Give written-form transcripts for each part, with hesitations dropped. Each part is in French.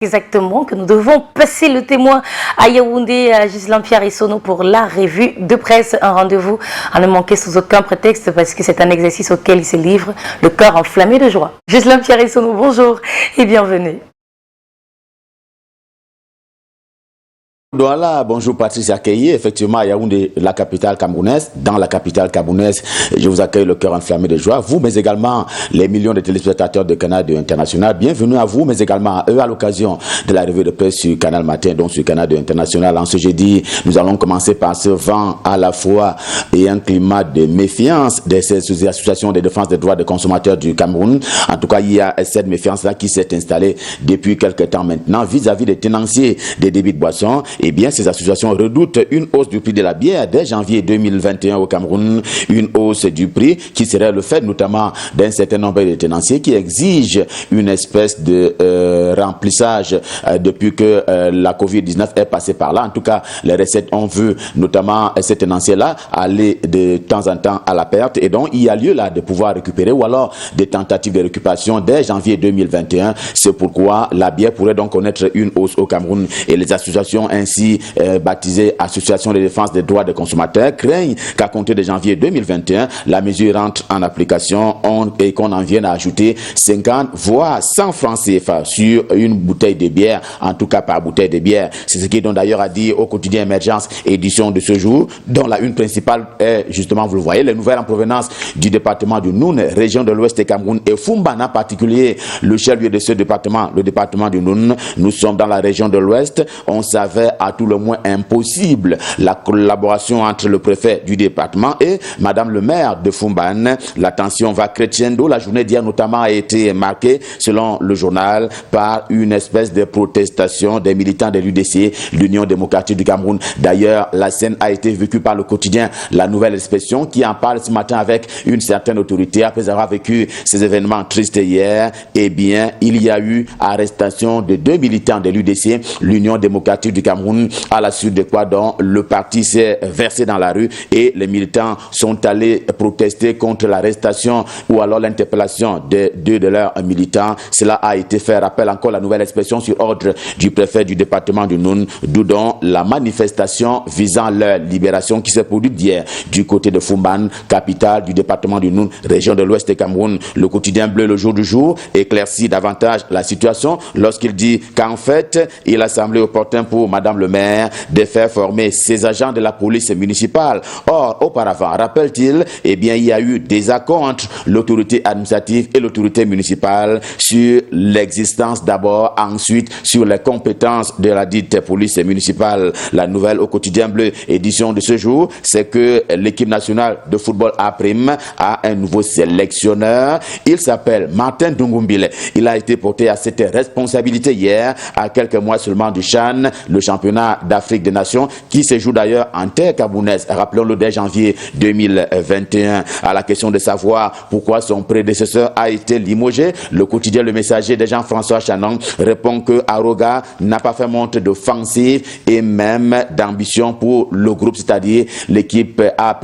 Exactement, que nous devons passer le témoin à Yaoundé, à Ghislain Pierre Issono pour la revue de presse. Un rendez-vous à ne manquer sous aucun prétexte parce que c'est un exercice auquel il se livre, le cœur enflammé de joie. Ghislain Pierre Issono, bonjour et bienvenue. Voilà, bonjour Patrice Akeye, effectivement à Yaoundé, la capitale camerounaise. Dans la capitale camerounaise, je vous accueille le cœur enflammé de joie. Vous, mais également les millions de téléspectateurs de Canal de International. Bienvenue à vous, mais également à eux à l'occasion de la revue de presse sur Canal Matin, donc sur Canal de International. En ce jeudi, nous allons commencer par ce vent à la fois et un climat de méfiance de ces associations de défense des droits des consommateurs du Cameroun. En tout cas, il y a cette méfiance-là qui s'est installée depuis quelques temps maintenant vis-à-vis des tenanciers des débits de boissons. Eh bien, ces associations redoutent une hausse du prix de la bière dès janvier 2021 au Cameroun, une hausse du prix qui serait le fait notamment d'un certain nombre de tenanciers qui exigent une espèce de remplissage depuis que la Covid-19 est passée par là. En tout cas, les recettes ont vu notamment ces tenanciers-là aller de temps en temps à la perte et donc il y a lieu là de pouvoir récupérer ou alors des tentatives de récupération dès janvier 2021. C'est pourquoi la bière pourrait donc connaître une hausse au Cameroun et les associations ainsi baptisées Association de défense des droits des consommateurs craignent qu'à compter de janvier 2021, la mesure rentre en application et qu'on en vienne à ajouter 50 voire 100 francs CFA sur une bouteille de bière, en tout cas par bouteille de bière. C'est ce qui est donc d'ailleurs à dire au quotidien Émergence, édition de ce jour, dont la une principale est justement, vous le voyez, les nouvelles en provenance du département du Noun, région de l'Ouest du Cameroun et Fumban en particulier, le chef-lieu de ce département, le département du Noun. Nous sommes dans la région de l'Ouest. On savait à tout le moins impossible la collaboration entre le préfet du département et madame le maire de Fumban. La tension va crescendo. La journée d'hier notamment a été marquée, selon le journal, par une espèce de protestation des militants de l'UDC, l'Union démocratique du Cameroun. D'ailleurs, la scène a été vécue par le quotidien La Nouvelle Expression qui en parle ce matin avec une certaine autorité. Après avoir vécu ces événements tristes hier, eh bien, il y a eu arrestation de 2 militants de l'UDC, l'Union démocratique du Cameroun, à la suite de quoi donc le parti s'est versé dans la rue et les militants sont allés protester contre l'arrestation ou alors l'interpellation de 2 de leurs militants. Cela a été fait, rappelle encore La Nouvelle Expression, sur ordre du préfet du département du Noun, d'où donc la manifestation visant leur libération qui s'est produite hier du côté de Fumban, capitale du département du Noun, région de l'Ouest du Cameroun. Le quotidien Bleu, le jour du jour, éclaircit davantage la situation lorsqu'il dit qu'en fait, il a semblé opportun pour madame le maire de faire former ses agents de la police municipale. Or, auparavant, rappelle-t-il, eh bien, il y a eu des accords entre l'autorité administrative et l'autorité municipale sur l'existence d'abord, ensuite sur les compétences de la dite police municipale. La nouvelle au quotidien Bleu, édition de ce jour, c'est que l'équipe nationale de football A' a un nouveau sélectionneur. Il s'appelle Martin Dungumbile. Il a été porté à cette responsabilité hier, à quelques mois seulement du CHAN, le championnat d'Afrique des Nations, qui se joue d'ailleurs en terre camerounaise, rappelons-le, dès janvier 2021. À la question de savoir pourquoi son prédécesseur a été limogé, le quotidien Le Messager de Jean-François Chanon répond que Aroga n'a pas fait montre d'offensive et même d'ambition pour le groupe, c'est-à-dire l'équipe A'.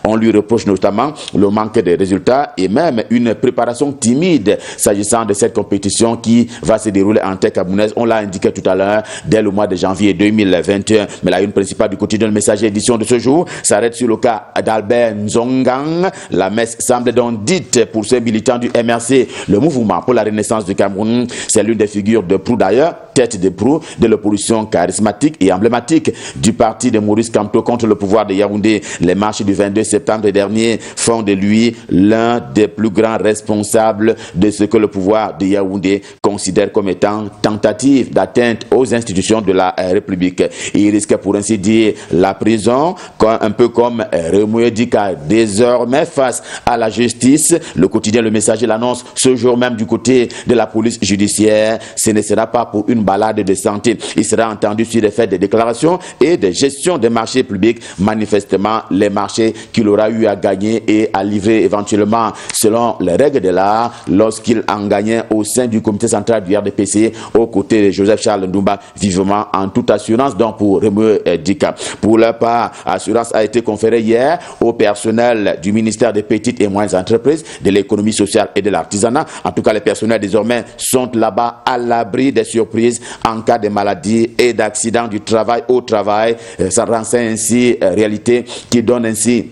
On lui reproche notamment le manque de résultats et même une préparation timide s'agissant de cette compétition qui va se dérouler en terre camerounaise. On l'a indiqué tout à l'heure, dès le mois de janvier 2021. Mais la une principale du quotidien Le Messager, édition de ce jour, s'arrête sur le cas d'Albert Nzongang. La messe semble donc dite pour ces militants du MRC, le mouvement pour la renaissance du Cameroun. C'est l'une des figures de proue d'ailleurs, tête de proue de l'opposition charismatique et emblématique du parti de Maurice Kamto contre le pouvoir de Yaoundé. Les marches du 22 septembre dernier font de lui l'un des plus grands responsables de ce que le pouvoir de Yaoundé considère comme étant tentative d'atteinte aux institutions de la République. Il risque pour ainsi dire la prison, un peu comme Remoué Dika désormais face à la justice. Le quotidien Le Messager l'annonce ce jour même du côté de la police judiciaire. Ce ne sera pas pour une balade de santé. Il sera entendu sur les faits des déclarations et de gestion des marchés publics. Manifestement, les marchés qu'il aura eu à gagner et à livrer éventuellement selon les règles de l'art lorsqu'il en gagnait au sein du comité central du RDPC aux côtés de Joseph Charles Ndoumba, vivement en toute toute assurance donc pour remuer Dika. Pour leur part, assurance a été conférée hier au personnel du ministère des petites et moyennes entreprises, de l'économie sociale et de l'artisanat. En tout cas, les personnels désormais sont là-bas à l'abri des surprises en cas de maladie et d'accident du travail au travail. Ça renseigne ainsi réalité qui donne ainsi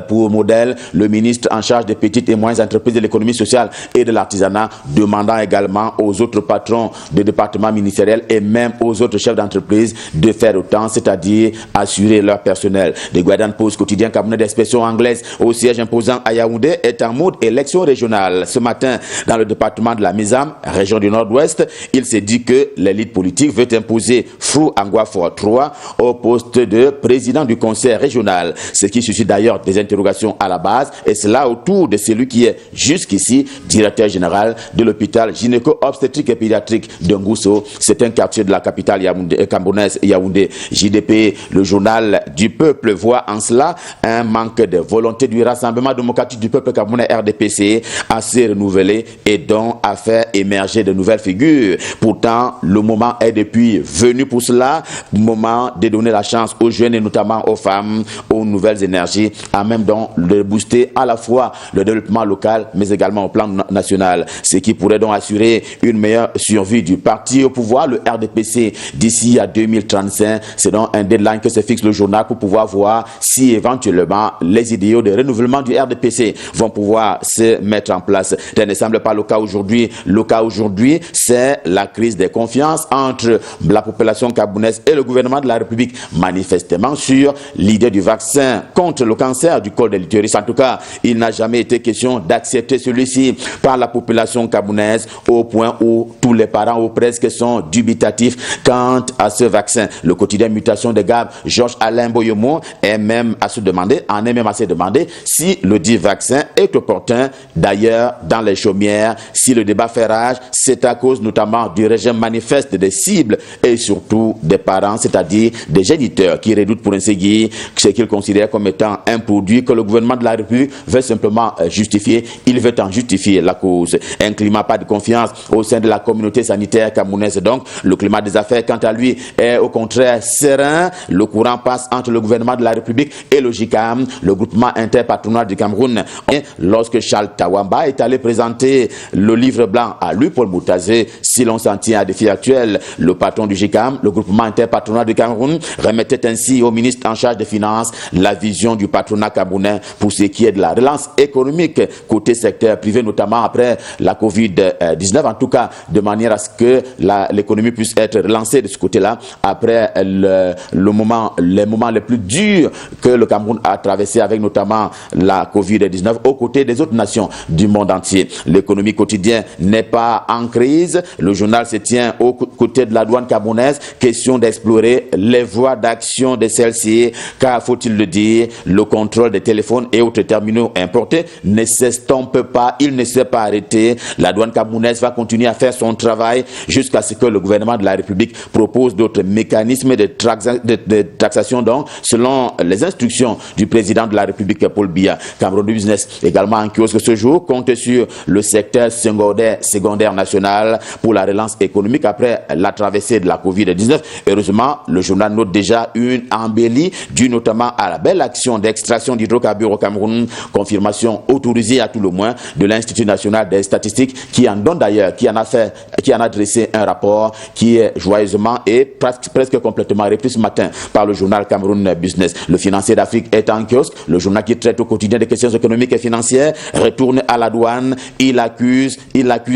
pour modèle le ministre en charge des petites et moyennes entreprises de l'économie sociale et de l'artisanat, demandant également aux autres patrons des départements ministériels et même aux autres chefs d'entreprise de faire autant, c'est-à-dire assurer leur personnel. The Guardian Post quotidien cabinet d'expression anglaise au siège imposant à Yaoundé est en mode élection régionale. Ce matin, dans le département de la Mizam, région du Nord-Ouest, il s'est dit que l'élite politique veut imposer Frou Angwafor III au poste de président du conseil régional, ce qui suscite d'ailleurs des interrogations à la base, et cela autour de celui qui est jusqu'ici directeur général de l'hôpital gynéco-obstétrique et pédiatrique de Ngousso. C'est un quartier de la capitale camerounaise Yaoundé. JDP, le journal du peuple, voit en cela un manque de volonté du Rassemblement démocratique du peuple camerounais RDPC à se renouveler et donc à faire émerger de nouvelles figures. Pourtant, le moment est depuis venu pour cela, moment de donner la chance aux jeunes et notamment aux femmes, aux nouvelles énergies, à même donc de booster à la fois le développement local mais également au plan national, ce qui pourrait donc assurer une meilleure survie du parti au pouvoir, le RDPC, d'ici à 2035. C'est donc un deadline que se fixe le journal pour pouvoir voir si éventuellement les idéaux de renouvellement du RDPC vont pouvoir se mettre en place. Ça ne semble pas le cas aujourd'hui. Le cas aujourd'hui, c'est la crise de confiance entre la population camerounaise et le gouvernement de la République, manifestement sur l'idée du vaccin contre le cancer du col de l'utérus. En tout cas, il n'a jamais été question d'accepter celui-ci par la population camerounaise au point où tous les parents ou presque sont dubitatifs quant à ce vaccin. Le quotidien Mutation de Gab, Georges Alain Boyomo, est même à se demander si le dit vaccin est opportun. D'ailleurs, dans les chaumières, si le débat fait rage, c'est à cause notamment du régime manifeste des cibles et surtout des parents, c'est-à-dire des géniteurs qui redoutent pour ainsi dire ce qu'ils considèrent comme étant un produit que le gouvernement de la République veut simplement justifier. Il veut en justifier la cause. Un climat pas de confiance au sein de la communauté sanitaire camerounaise. Donc, le climat des affaires, quant à lui, est au contraire serein. Le courant passe entre le gouvernement de la République et le GICAM, le groupement interpatronal du Cameroun. Et lorsque Charles Tawamba est allé présenter le livre blanc à lui, Paul Moutazé, si l'on s'en tient à défi actuel, le patron du GICAM, le groupement interpatronal du Cameroun, remettait ainsi au ministre en charge des Finances la vision du patronat camerounais pour ce qui est de la relance économique côté secteur privé, notamment après la Covid-19, en tout cas de manière à ce que l'économie puisse être relancée de ce côté-là après les moments les plus durs que le Cameroun a traversé avec notamment la Covid-19 aux côtés des autres nations du monde entier. L'économie quotidienne n'est pas en crise. Le journal se tient aux côtés de la douane camerounaise. Question d'explorer les voies d'action de celle-ci, car faut-il le dire, le contrôle des téléphones et autres terminaux importés ne s'estompe pas, il ne s'est pas arrêté. La douane camerounaise va continuer à faire son travail jusqu'à ce que le gouvernement de la République propose d'autres mécanismes de taxation, donc selon les instructions du président de la République Paul Biya. Cameroun Business également en kiosque ce jour compte sur le secteur secondaire national pour la relance économique après la traversée de la Covid-19. Heureusement, le journal note déjà une embellie due notamment à la belle action d'extraction d'hydrocarbures au Cameroun, confirmation autorisée à tout le moins de l'Institut national des statistiques qui en donne d'ailleurs, qui en a dressé un rapport qui est joyeusement et presque complètement repris ce matin par le journal Cameroun Business. Le financier d'Afrique est en kiosque, le journal qui traite au quotidien des questions économiques et financières, retourne à la douane, il accuse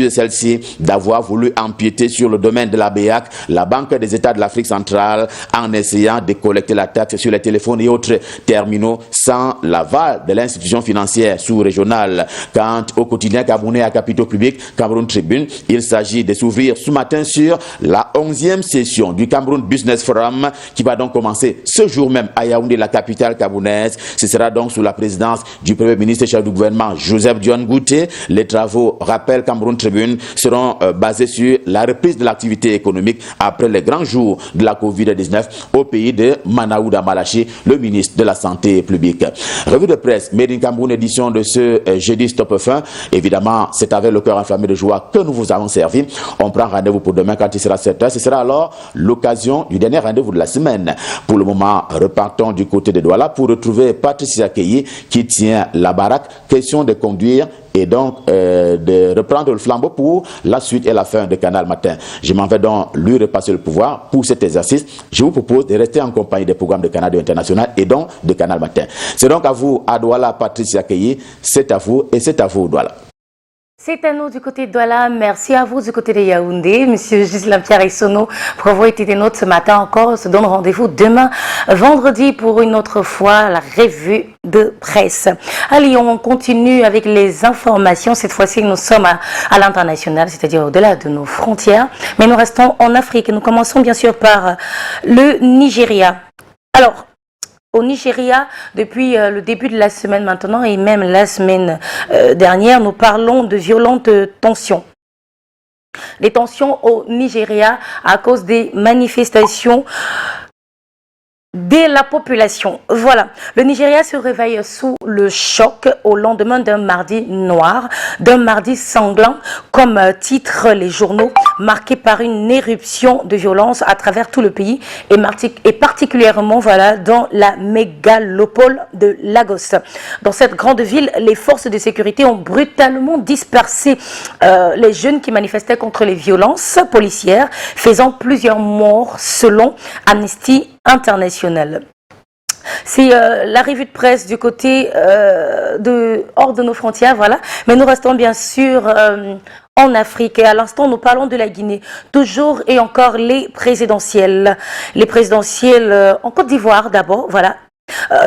celle-ci d'avoir voulu empiéter sur le domaine de la BEAC, la Banque des États de l'Afrique centrale, en essayant de collecter la taxe sur les téléphones et autres terminaux sans l'aval de l'institution financière sous-régionale. Quant au quotidien camerounais à capitaux publics, Cameroun Tribune, il s'agit de s'ouvrir ce matin sur la 11e session du Cameroun Business Forum qui va donc commencer ce jour même à Yaoundé, la capitale camerounaise. Ce sera donc sous la présidence du Premier ministre et chef du gouvernement Joseph Dione Ngouté. Les travaux, rappelle Cameroun Tribune, tribunes seront basées sur la reprise de l'activité économique après les grands jours de la Covid-19 au pays de Manaouda Malachi, le ministre de la Santé publique. Revue de presse Made in Cameroun, édition de ce jeudi Stop Fin. Évidemment, c'est avec le cœur enflammé de joie que nous vous avons servi. On prend rendez-vous pour demain quand il sera 7h. Ce sera alors l'occasion du dernier rendez-vous de la semaine. Pour le moment, repartons du côté de Douala pour retrouver Patricia Keyi qui tient la baraque. Question de conduire et donc de reprendre le flambeau pour la suite et la fin de Canal Matin. Je m'en vais donc lui repasser le pouvoir pour cet exercice. Je vous propose de rester en compagnie des programmes de Canal International et donc de Canal Matin. C'est donc à vous, à Douala, Patricia Keyi. C'est à vous et c'est à vous, Douala. C'est à nous du côté de Douala. Merci à vous du côté de Yaoundé. Monsieur Ghislain Pierre Issono, pour avoir été des nôtres ce matin encore. On se donne rendez-vous demain, vendredi, pour une autre fois, la revue de presse. Allez, on continue avec les informations. Cette fois-ci, nous sommes à l'international, c'est-à-dire au-delà de nos frontières. Mais nous restons en Afrique. Nous commençons bien sûr par le Nigeria. Alors, au Nigeria, depuis le début de la semaine maintenant et même la semaine dernière, nous parlons de violentes tensions. Les tensions au Nigeria à cause des manifestations de la population. Voilà, le Nigeria se réveille sous le choc au lendemain d'un mardi noir, d'un mardi sanglant, comme titrent les journaux, marqué par une éruption de violence à travers tout le pays et particulièrement voilà, dans la mégalopole de Lagos. Dans cette grande ville, les forces de sécurité ont brutalement dispersé les jeunes qui manifestaient contre les violences policières, faisant plusieurs morts selon Amnesty International. C'est la revue de presse du côté hors de nos frontières, voilà. Mais nous restons bien sûr en Afrique et à l'instant nous parlons de la Guinée. Toujours et encore les présidentielles. Les présidentielles en Côte d'Ivoire d'abord, voilà.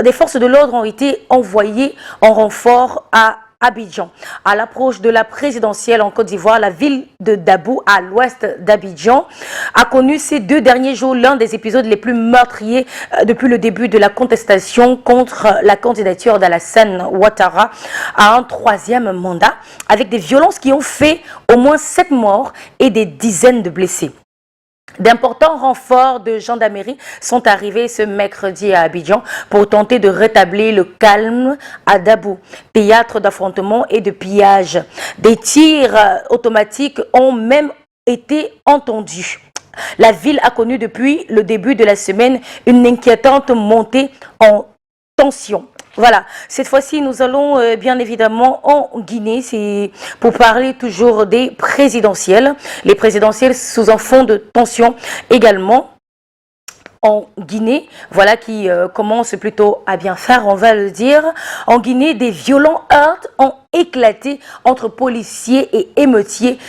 Des forces de l'ordre ont été envoyées en renfort à Abidjan. À l'approche de la présidentielle en Côte d'Ivoire, la ville de Dabou, à l'ouest d'Abidjan, a connu ces 2 derniers jours l'un des épisodes les plus meurtriers depuis le début de la contestation contre la candidature d'Alassane Ouattara à un 3e mandat, avec des violences qui ont fait au moins 7 morts et des dizaines de blessés. D'importants renforts de gendarmerie sont arrivés ce mercredi à Abidjan pour tenter de rétablir le calme à Dabou, théâtre d'affrontements et de pillages. Des tirs automatiques ont même été entendus. La ville a connu depuis le début de la semaine une inquiétante montée en tension. Voilà, cette fois-ci, nous allons bien évidemment en Guinée, c'est pour parler toujours des présidentielles. Les présidentielles sous un fond de tension également en Guinée, voilà qui commence plutôt à bien faire, on va le dire. En Guinée, des violents heurts ont éclaté entre policiers et émeutiers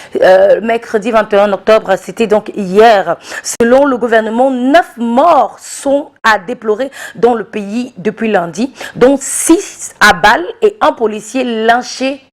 mercredi 21 octobre, c'était donc hier. Selon le gouvernement, 9 morts sont à déplorer dans le pays depuis lundi, dont 6 à balles et un policier lynché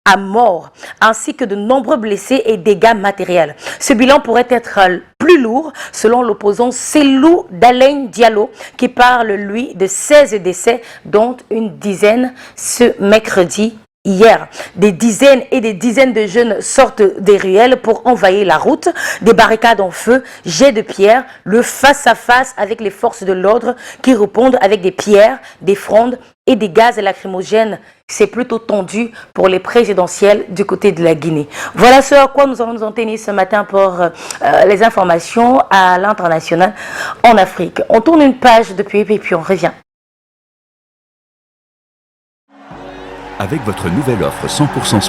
à mort, ainsi que de nombreux blessés et dégâts matériels. Ce bilan pourrait être plus lourd, selon l'opposant Cellou Dalein Diallo, qui parle, lui, de 16 décès, dont une dizaine ce mercredi. Hier, des dizaines et des dizaines de jeunes sortent des ruelles pour envahir la route, des barricades en feu, jets de pierre, le face-à-face avec les forces de l'ordre qui répondent avec des pierres, des frondes et des gaz lacrymogènes. C'est plutôt tendu pour les présidentielles du côté de la Guinée. Voilà ce à quoi nous allons nous en tenir ce matin pour les informations à l'international en Afrique. On tourne une page depuis et puis on revient. Avec votre nouvelle offre 100%